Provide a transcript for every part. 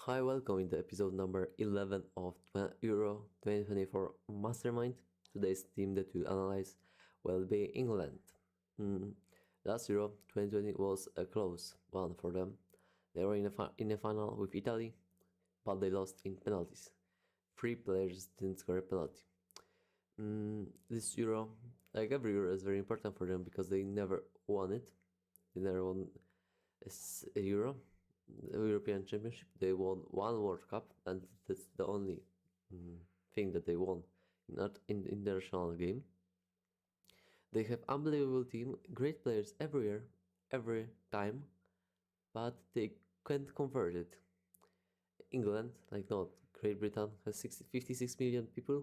Hi, welcome in the episode number 11 of Euro 2024 Mastermind. Today's theme that we'll analyze will be England. Mm, Last Euro 2020 was a close one for them. They were in a final with Italy, but they lost in penalties. Three players didn't score a penalty. This Euro, like every Euro, is very important for them because they never won it. They never won a Euro, the European Championship. They won one World Cup, and that's the only thing that they won, not in the international game. They have unbelievable team, great players every year, every time, but they can't convert it. England, like not Great Britain, has 56 million people,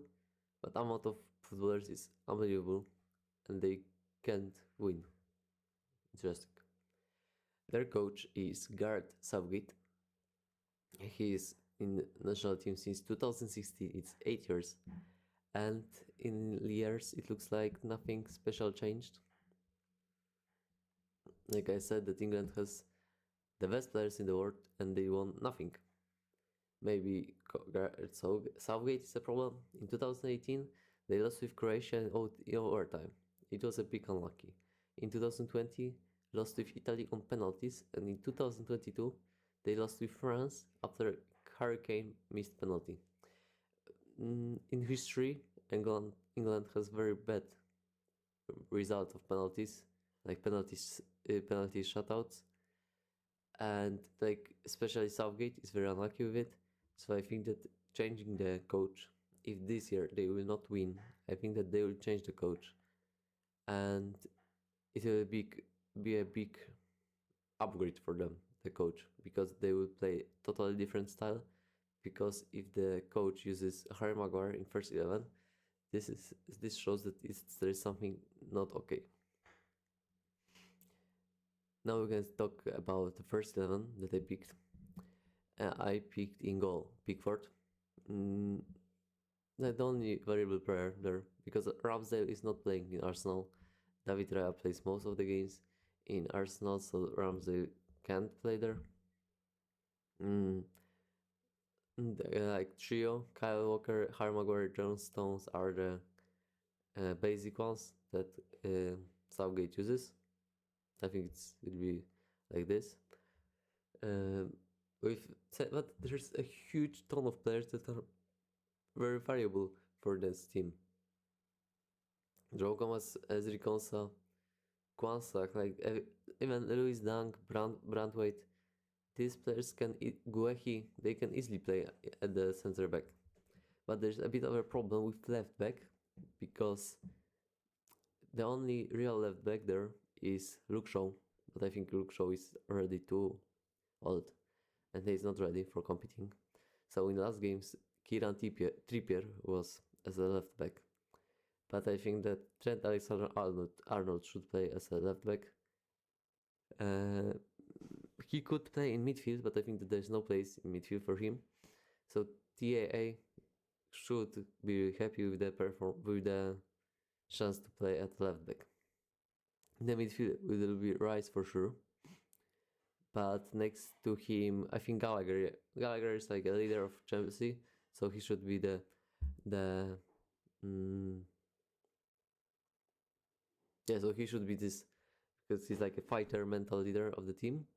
but amount of footballers is unbelievable, and they can't win. Interesting. Their coach is Gareth Southgate. He is in national team since 2016. It's 8 years, and in years it looks like nothing special changed. Like I said, that England has the best players in the world, and they won nothing. Maybe Southgate is a problem. In 2018, they lost with Croatia in overtime. It was a bit unlucky. In 2020, lost with Italy on penalties, and in 2022, they lost with France after Hurricane missed penalty. In history, England has very bad result of penalties, like penalty shutouts, and like especially Southgate is very unlucky with it. So I think that changing the coach, if this year they will not win, I think that they will change the coach, and it will be a big upgrade for them, the coach, because they will play totally different style. Because if the coach uses Harry Maguire in first 11, this shows that there is something not okay. Now we're going to talk about the first 11 that I picked. I picked in goal Pickford. The only variable player there, because Ramsdale is not playing in Arsenal. David Raya plays most of the games in Arsenal, so Ramsdale can't play there. Like trio, Kyle Walker, Harry Maguire, John Stones are the basic ones that Southgate uses. I think it'll be like this. But there's a huge ton of players that are very variable for this team. Joe Gomez, Ezri Konsa, Kwanzaa, like even Louis Dunk, Brandwaite, these players Guehi, they can easily play at the center back. But there's a bit of a problem with left back, because the only real left back there is Luke Shaw, but I think Luke Shaw is already too old, and he's not ready for competing. So in the last games, Kieran Trippier was as a left back. But I think that Trent Alexander-Arnold should play as a left back. He could play in midfield, but I think that there's no place in midfield for him. So TAA should be happy with the chance to play at left back. In the midfield will be Rice for sure. But next to him, I think Gallagher. Gallagher is like a leader of Chelsea, so he should be so he should be this, because he's like a fighter, mental leader of the team.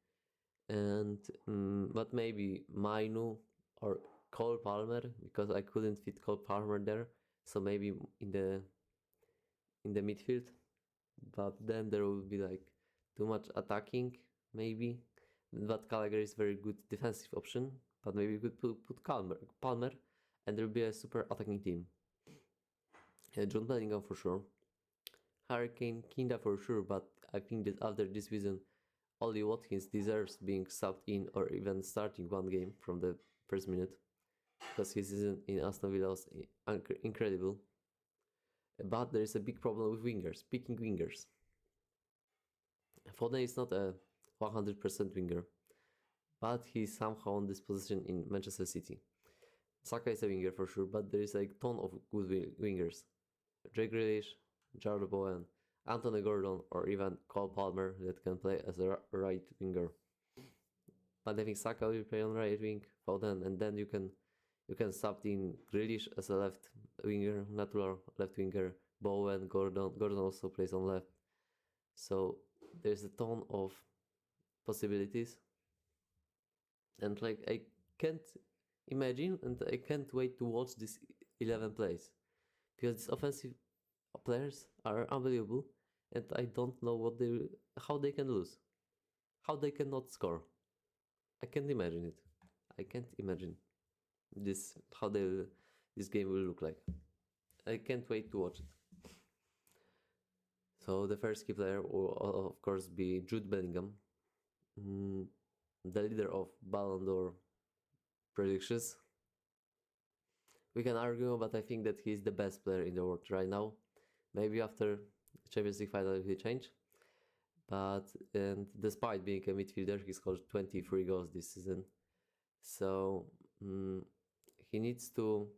And but maybe Mainu or Cole Palmer, because I couldn't fit Cole Palmer there, so maybe in the midfield. But then there will be like too much attacking, maybe. But Gallagher is very good defensive option, but maybe we could put Palmer, and there will be a super attacking team. John Bellingham for sure. Hurricane Kinda for sure, but I think that after this season, Ollie Watkins deserves being subbed in or even starting one game from the first minute, because his season in Aston Villa was incredible. But there is a big problem with wingers, picking wingers. Foden is not a 100% winger, but he's somehow on this position in Manchester City. Saka is a winger for sure, but there is a ton of good wingers. Jack Grealish, Jarrod Bowen, Anthony Gordon, or even Cole Palmer that can play as a right winger. But I think Saka will play on right wing, Foden, and then you can sub in Grealish as a left winger, natural left winger. Bowen, Gordon also plays on left. So there's a ton of possibilities, and like I can't imagine, and I can't wait to watch this 11 plays because these offensive players are unbelievable, and I don't know how they can lose, how they cannot score. I can't imagine it. I can't imagine this how this game will look like. I can't wait to watch it. So the first key player will of course be Jude Bellingham, mm, the leader of Ballon d'Or predictions. We can argue, but I think that he's the best player in the world right now. Maybe after Champions League final he change. But and despite being a midfielder, he scored 23 goals this season. So he needs to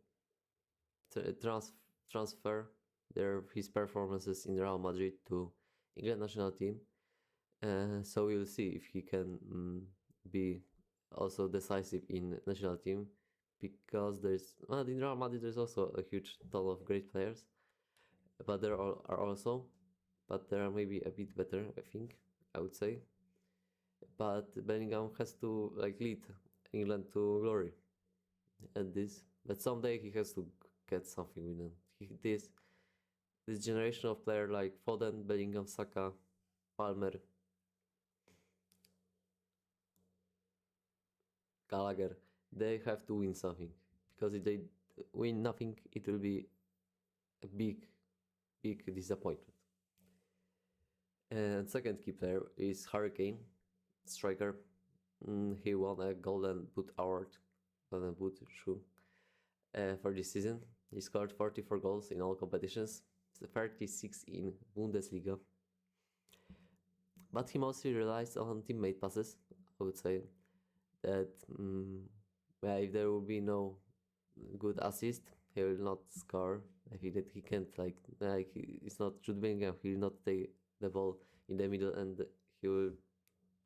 transfer his performances in Real Madrid to England national team. So we'll see if he can be also decisive in national team, because in Real Madrid there's also a huge ton of great players, but there are also, but there are maybe a bit better, I think, I would say. But Bellingham has to lead England to glory at this. But someday he has to get something with them. This generation of players like Foden, Bellingham, Saka, Palmer, Gallagher, they have to win something, because if they win nothing, it will be a big disappointment. And second key player is Harry Kane, striker. He won a Golden Boot award, Golden Boot shoe, for this season. He scored 44 goals in all competitions, 36 in Bundesliga. But he mostly relies on teammate passes. I would say that if there will be no good assist, he will not score. I think that he can't it's not Jude Bellingham. He will not take the ball in the middle, and he will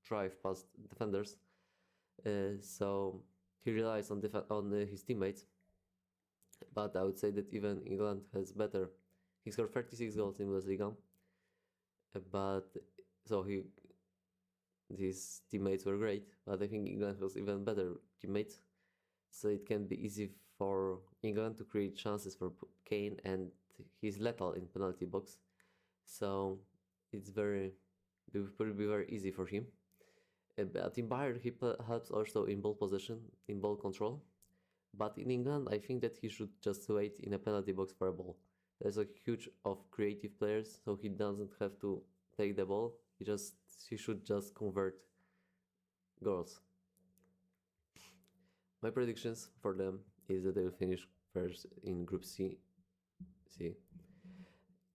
drive past defenders. So he relies on his teammates. But I would say that even England has better. He scored 36 goals in Bundesliga, but so his teammates were great. But I think England was even better teammates. So it can be easy for England to create chances for Kane, and he's lethal in penalty box. So it will be very easy for him. But in Bayern, he helps also in ball possession, in ball control. But in England, I think that he should just wait in a penalty box for a ball. There's a huge of creative players, so he doesn't have to take the ball. He should just convert goals. My predictions for them is that they will finish first in Group C.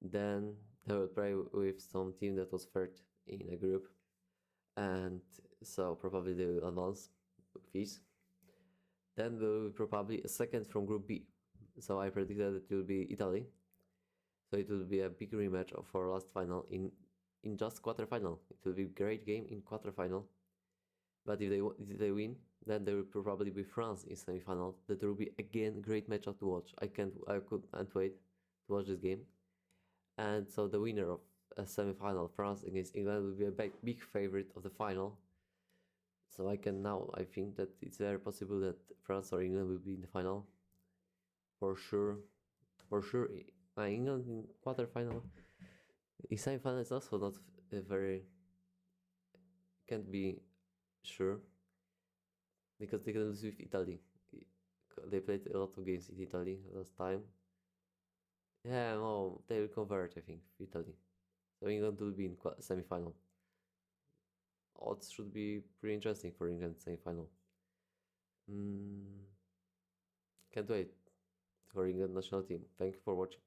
Then they will play with some team that was third in a group, and so probably they will advance with ease. Then there will be probably a second from Group B. So I predict that it will be Italy. So it will be a big rematch of our last final in just quarterfinal. It will be a great game in quarterfinal. But if they win, then there will probably be France in semifinal. That will be again great matchup to watch. I couldn't wait to watch this game. And so the winner of a semifinal, France against England, will be a big favorite of the final. So I think that it's very possible that France or England will be in the final. For sure. England in quarterfinal. In semifinal is also not can't be sure, because they can lose with Italy. They played a lot of games in Italy last time. Yeah, no, they will convert, I think, with Italy. So England will be in semi-final. Odds should be pretty interesting for England semi-final. Can't wait for England national team. Thank you for watching.